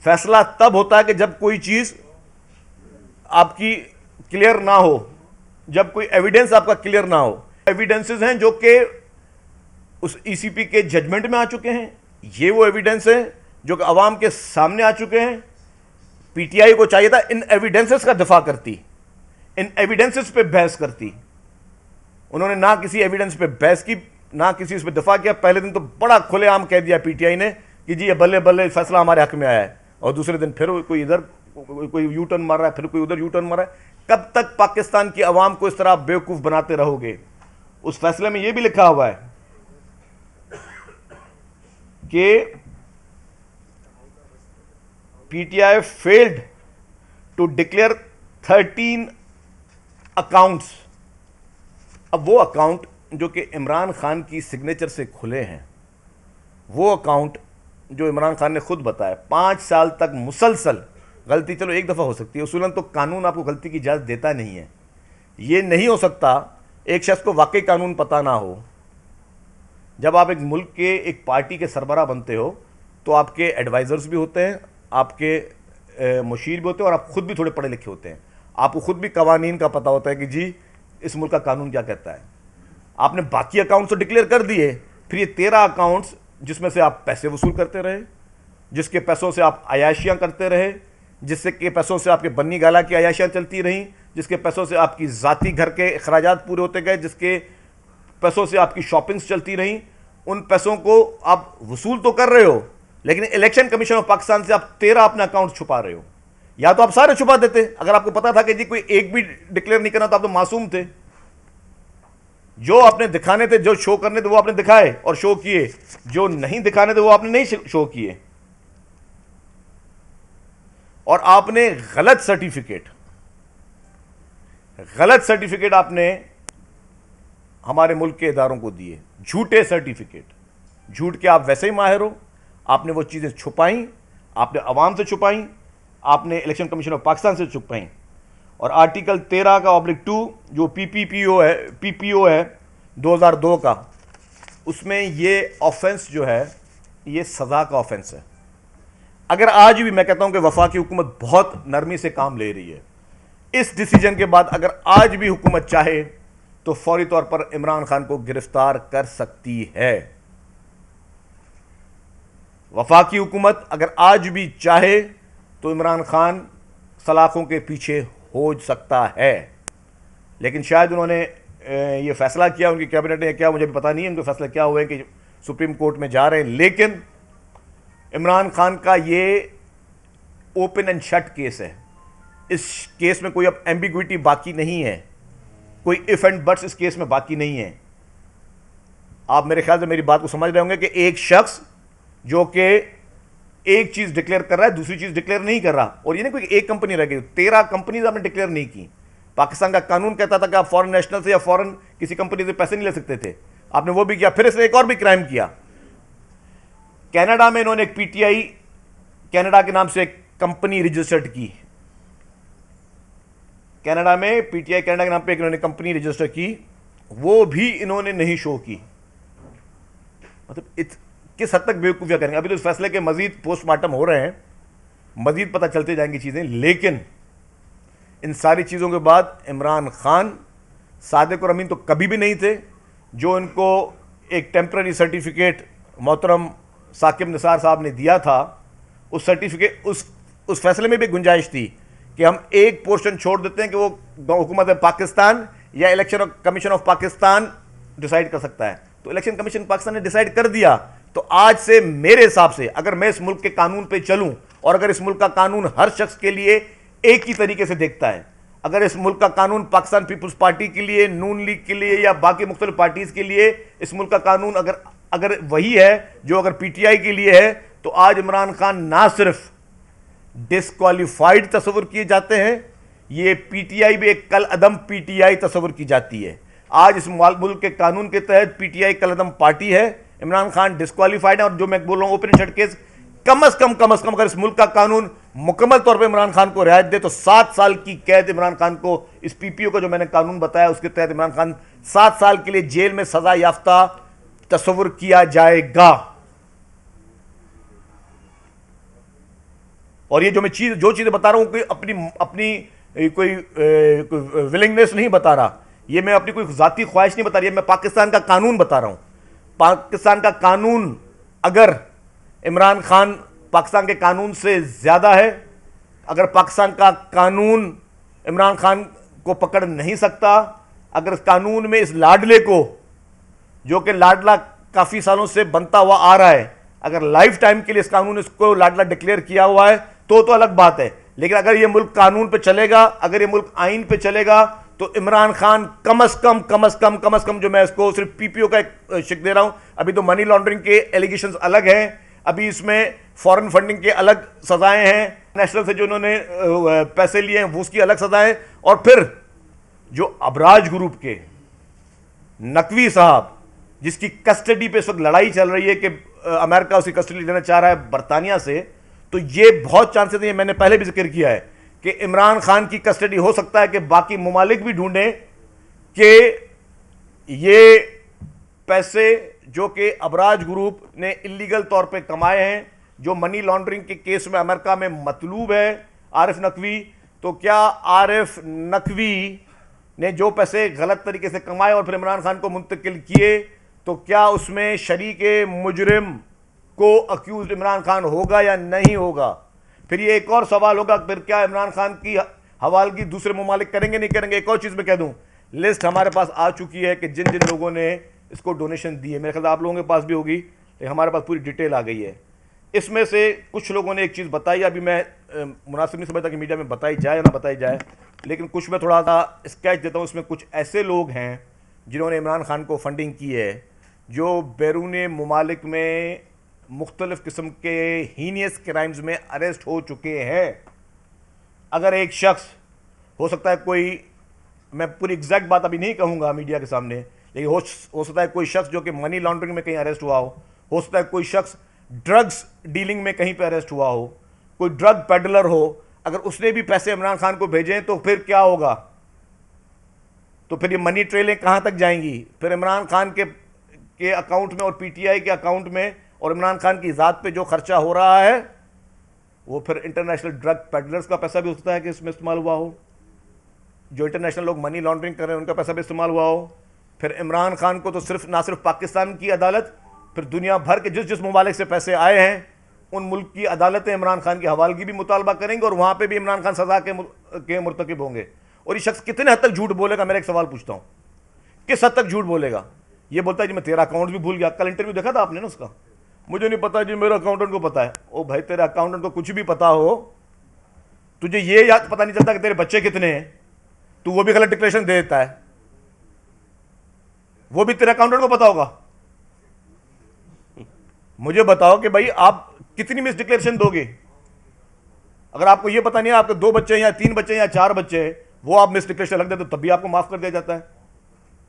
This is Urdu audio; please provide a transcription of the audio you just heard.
فیصلہ تب ہوتا ہے کہ جب کوئی چیز آپ کی کلیئر نہ ہو, جب کوئی ایویڈنس آپ کا کلیئر نہ ہو. ایویڈنسز ہیں جو کہ اس ای سی پی کے ججمنٹ میں آ چکے ہیں, یہ وہ ایویڈنس ہیں جو کہ عوام کے سامنے آ چکے ہیں. پی ٹی آئی کو چاہیے تھا ان ایویڈنسز کا دفاع کرتی, ان ایویڈنسز پہ بحث کرتی. انہوں نے نہ کسی ایویڈنس پہ بحث کی, نہ کسی اس پہ دفاع کیا. پہلے دن تو بڑا کھلے عام کہہ دیا پی ٹی آئی نے کہ جی یہ بلے بلے فیصلہ ہمارے حق میں آیا ہے, اور دوسرے دن پھر کوئی ادھر کوئی یو ٹرن مار رہا ہے, پھر کوئی ادھر یو ٹرن مار رہا ہے. کب تک پاکستان کی عوام کو اس طرح بیوقوف بناتے رہو گے؟ اس فیصلے میں یہ بھی لکھا ہوا ہے کہ PTI field to declare 13 accounts. اب وہ اکاؤنٹ جو کہ عمران خان کی سگنیچر سے کھلے ہیں, وہ اکاؤنٹ جو عمران خان نے خود بتایا 5 سال تک مسلسل, غلطی چلو ایک دفعہ ہو سکتی ہے, اصولاً تو قانون آپ کو غلطی کی اجازت دیتا نہیں ہے. یہ نہیں ہو سکتا ایک شخص کو واقعی قانون پتہ نہ ہو. جب آپ ایک ملک کے ایک پارٹی کے سربراہ بنتے ہو تو آپ کے ایڈوائزرز بھی ہوتے ہیں, آپ کے مشیر بھی ہوتے ہیں, اور آپ خود بھی تھوڑے پڑھے لکھے ہوتے ہیں. آپ کو خود بھی قوانین کا پتہ ہوتا ہے کہ جی اس ملک کا قانون کیا کہتا ہے. آپ نے باقی اکاؤنٹس تو ڈکلیئر کر دیے, پھر یہ 13 اکاؤنٹس جس میں سے آپ پیسے وصول کرتے رہے, جس کے پیسوں سے آپ عیاشیاں کرتے رہے, جس کے پیسوں سے آپ کے بنی گالا کی عیاشیاں چلتی رہیں, جس کے پیسوں سے آپ کی ذاتی گھر کے اخراجات پورے ہوتے گئے, جس کے پیسوں سے آپ کی شاپنگز چلتی رہیں, ان پیسوں کو آپ وصول تو کر رہے ہو, لیکن الیکشن کمیشن آف پاکستان سے آپ 13 اپنے اکاؤنٹ چھپا رہے ہو. یا تو آپ سارے چھپا دیتے, اگر آپ کو پتا تھا کہ جی کوئی ایک بھی ڈکلیئر نہیں کرنا تو آپ تو معصوم تھے. جو آپ نے دکھانے تھے, جو شو کرنے تھے وہ آپ نے دکھائے اور شو کیے, جو نہیں دکھانے تھے وہ آپ نے نہیں شو کیے. اور آپ نے غلط سرٹیفکیٹ آپ نے ہمارے ملک کے اداروں کو دیے, جھوٹے سرٹیفکیٹ. جھوٹ کے آپ ویسے ہی ماہر ہو, آپ نے وہ چیزیں چھپائیں, آپ نے عوام سے چھپائیں, آپ نے الیکشن کمیشن آف پاکستان سے چھپائیں. اور آرٹیکل 13(2) جو پی پی او ہے 2002 کا, اس میں یہ آفینس جو ہے یہ سزا کا آفینس ہے. اگر آج بھی میں کہتا ہوں کہ وفاقی حکومت بہت نرمی سے کام لے رہی ہے, اس ڈیسیجن کے بعد اگر آج بھی حکومت چاہے تو فوری طور پر عمران خان کو گرفتار کر سکتی ہے. وفاقی حکومت اگر آج بھی چاہے تو عمران خان سلاخوں کے پیچھے ہو سکتا ہے. لیکن شاید انہوں نے یہ فیصلہ کیا, ان کی کیبنٹ نے کیا, مجھے بھی پتہ نہیں ہے ان کے فیصلہ کیا ہوئے کہ سپریم کورٹ میں جا رہے ہیں. لیکن عمران خان کا یہ اوپن اینڈ شٹ کیس ہے. اس کیس میں کوئی اب ایمبیگوٹی باقی نہیں ہے, کوئی اف اینڈ بٹس اس کیس میں باقی نہیں ہے. آپ میرے خیال سے میری بات کو سمجھ رہے ہوں گے کہ ایک شخص جو کہ ایک چیز ڈکلیئر کر رہا ہے, دوسری چیز ڈکلیئر نہیں کر رہا, اور یہ نہیں کوئی ایک کمپنی رہ گئی, 13 کمپنیز آپ نے ڈکلیئر نہیں کی. پاکستان کا قانون کہتا تھا کہ آپ فورن نیشنل سے یا فورن کسی کمپنی سے پیسے نہیں لے سکتے تھے, آپ نے وہ بھی کیا. پھر اس نے ایک اور بھی کرائم کیا. کینیڈا میں انہوں نے ایک پی ٹی آئی کینیڈا کے نام سے ایک کمپنی رجسٹرڈ کی. کینیڈا میں پی ٹی آئی کینیڈا کے نام پہ ایک انہوں نے کمپنی رجسٹر کی, وہ بھی انہوں نے نہیں شو کی. مطلب کس حد تک بیوقوفیاں کریں گے. ابھی تو اس فیصلے کے مزید پوسٹ مارٹم ہو رہے ہیں, مزید پتہ چلتے جائیں گی چیزیں. لیکن ان ساری چیزوں کے بعد عمران خان صادق اور امین تو کبھی بھی نہیں تھے. جو ان کو ایک ٹیمپرری سرٹیفکیٹ محترم ثاقب نثار صاحب نے دیا تھا, اس سرٹیفکیٹ اس فیصلے میں بھی گنجائش تھی کہ ہم ایک پورشن چھوڑ دیتے ہیں کہ وہ حکومت پاکستان یا election commission of Pakistan decide کر سکتا ہے. تو الیکشن کمیشن پاکستان نے ڈیسائیڈ کر دیا. تو آج سے میرے حساب سے اگر میں اس ملک کے قانون پہ چلوں, اور اگر اس ملک کا قانون ہر شخص کے لیے ایک ہی طریقے سے دیکھتا ہے, اگر اس ملک کا قانون پاکستان پیپلز پارٹی کے لیے, نون لیگ کے لیے یا باقی مختلف پارٹیز کے لیے, اس ملک کا قانون اگر وہی ہے جو اگر پی ٹی آئی کے لیے ہے, تو آج عمران خان نہ صرف ڈسکوالیفائڈ تصور کیے جاتے ہیں, یہ پی ٹی آئی بھی ایک کل عدم پی ٹی آئی تصور کی جاتی ہے. آج اس ملک کے قانون کے تحت پی ٹی آئی کل عدم پارٹی ہے, عمران خان ڈسکوالیفائڈ ہے. اور جو میں بول رہا ہوں اوپن شٹ کیس, کم از کم اگر اس ملک کا قانون مکمل طور پہ عمران خان کو رعایت دے تو 7 سال کی قید عمران خان کو, اس پی پی او کا جو میں نے قانون بتایا اس کے تحت عمران خان 7 سال کے لیے جیل میں سزا یافتہ تصور کیا جائے گا. اور یہ جو میں جو چیزیں بتا رہا ہوں کہ اپنی کوئی ولنگنیس نہیں بتا رہا، یہ میں اپنی کوئی ذاتی خواہش نہیں بتا رہی، میں پاکستان کا قانون بتا رہا ہوں. پاکستان کا قانون اگر عمران خان پاکستان کے قانون سے زیادہ ہے، اگر پاکستان کا قانون عمران خان کو پکڑ نہیں سکتا، اگر اس قانون میں اس لاڈلے کو، جو کہ لاڈلا کافی سالوں سے بنتا ہوا آ رہا ہے، اگر لائف ٹائم کے لیے اس قانون اس کو لاڈلا ڈکلیئر کیا ہوا ہے تو الگ بات ہے. لیکن اگر یہ ملک قانون پہ چلے گا، اگر یہ ملک آئین پہ چلے گا، تو عمران خان کم از کم جو میں اس کو صرف پی پی او کا ایک شک دے رہا ہوں، ابھی تو منی لانڈرنگ کے ایلیگیشنز الگ ہیں، ابھی اس میں فورن فنڈنگ کے الگ سزائیں ہیں، نیشنل سے جو انہوں نے پیسے لیے ہیں وہ اس کی الگ سزائیں، اور پھر جو ابراج گروپ کے نقوی صاحب جس کی کسٹڈی پہ اس وقت لڑائی چل رہی ہے کہ امریکہ اس کی کسٹڈی لینا چاہ رہا ہے برطانیہ سے، تو یہ بہت چانسز ہیں، یہ میں نے پہلے بھی ذکر کیا ہے کہ عمران خان کی کسٹڈی ہو سکتا ہے کہ باقی ممالک بھی ڈھونڈیں کہ یہ پیسے جو کہ ابراج گروپ نے اللیگل طور پہ کمائے ہیں، جو منی لانڈرنگ کے کیس میں امریکہ میں مطلوب ہے عارف نقوی، تو کیا عارف نقوی نے جو پیسے غلط طریقے سے کمائے اور پھر عمران خان کو منتقل کیے، تو کیا اس میں شریک مجرم کو اکیوزڈ عمران خان ہوگا یا نہیں ہوگا؟ پھر یہ ایک اور سوال ہوگا، پھر کیا عمران خان کی حوالگی دوسرے ممالک کریں گے نہیں کریں گے؟ ایک اور چیز میں کہہ دوں، لسٹ ہمارے پاس آ چکی ہے کہ جن جن لوگوں نے اس کو ڈونیشن دی ہے، میرے خیال آپ لوگوں کے پاس بھی ہوگی، لیکن ہمارے پاس پوری ڈیٹیل آ گئی ہے. اس میں سے کچھ لوگوں نے ایک چیز بتائی، ابھی میں مناسب نہیں سمجھتا کہ میڈیا میں بتائی جائے یا نہ بتائی جائے، لیکن کچھ میں تھوڑا سا اسکیچ دیتا ہوں. اس میں کچھ ایسے لوگ ہیں جنہوں نے عمران خان کو فنڈنگ کی ہے، جو بیرون ممالک میں مختلف قسم کے ہینیس کرائمز میں اریسٹ ہو چکے ہیں. اگر ایک شخص، ہو سکتا ہے کوئی، میں پوری ایگزیکٹ بات ابھی نہیں کہوں گا میڈیا کے سامنے، لیکن ہو سکتا ہے کوئی شخص جو کہ منی لانڈرنگ میں کہیں اریسٹ ہوا ہو سکتا ہے کوئی شخص ڈرگز ڈیلنگ میں کہیں پہ اریسٹ ہوا ہو، کوئی ڈرگ پیڈلر ہو، اگر اس نے بھی پیسے عمران خان کو بھیجیں تو پھر کیا ہوگا؟ تو پھر یہ منی ٹریلیں کہاں تک جائیں گی؟ پھر عمران خان کے اکاؤنٹ میں اور پی ٹی آئی کے اکاؤنٹ میں اور عمران خان کی ذات پہ جو خرچہ ہو رہا ہے وہ پھر انٹرنیشنل ڈرگ پیڈلرز کا پیسہ بھی ہو سکتا ہے کہ اس میں استعمال ہوا ہو، جو انٹرنیشنل لوگ منی لانڈرنگ کر رہے ہیں ان کا پیسہ بھی استعمال ہوا ہو. پھر عمران خان کو تو نہ صرف پاکستان کی عدالت، پھر دنیا بھر کے جس ممالک سے پیسے آئے ہیں ان ملک کی عدالتیں عمران خان کی حوالگی بھی مطالبہ کریں گے، اور وہاں پہ بھی عمران خان سزا کے مرتکب ہوں گے. اور یہ شخص کتنے حد تک جھوٹ بولے گا؟ میرا ایک سوال پوچھتا ہوں، کس حد تک جھوٹ بولے گا؟ یہ بولتا ہے جی میں تیرا اکاؤنٹ بھی بھول گیا. کل انٹرویو دیکھا تھا آپ نے نا اس کا، مجھے نہیں پتا جی میرا اکاؤنٹنٹ کو پتا ہے. او بھائی تیرے اکاؤنٹنٹ کو کچھ بھی پتا ہو، تجھے یہ یاد پتا نہیں چلتا کہ تیرے بچے کتنے ہیں، تو وہ بھی غلط ڈکلیریشن دے دیتا ہے، وہ بھی تیرے اکاؤنٹنٹ کو پتا ہوگا. مجھے بتاؤ کہ بھائی آپ کتنی مس ڈکلیریشن دو گے؟ اگر آپ کو یہ پتا نہیں ہے آپ کے 2 بچے ہیں یا 3 بچے ہیں یا 4 بچے ہیں، وہ آپ مس ڈکلیریشن رکھ دیں تو تب بھی آپ کو معاف کر دیا جاتا ہے.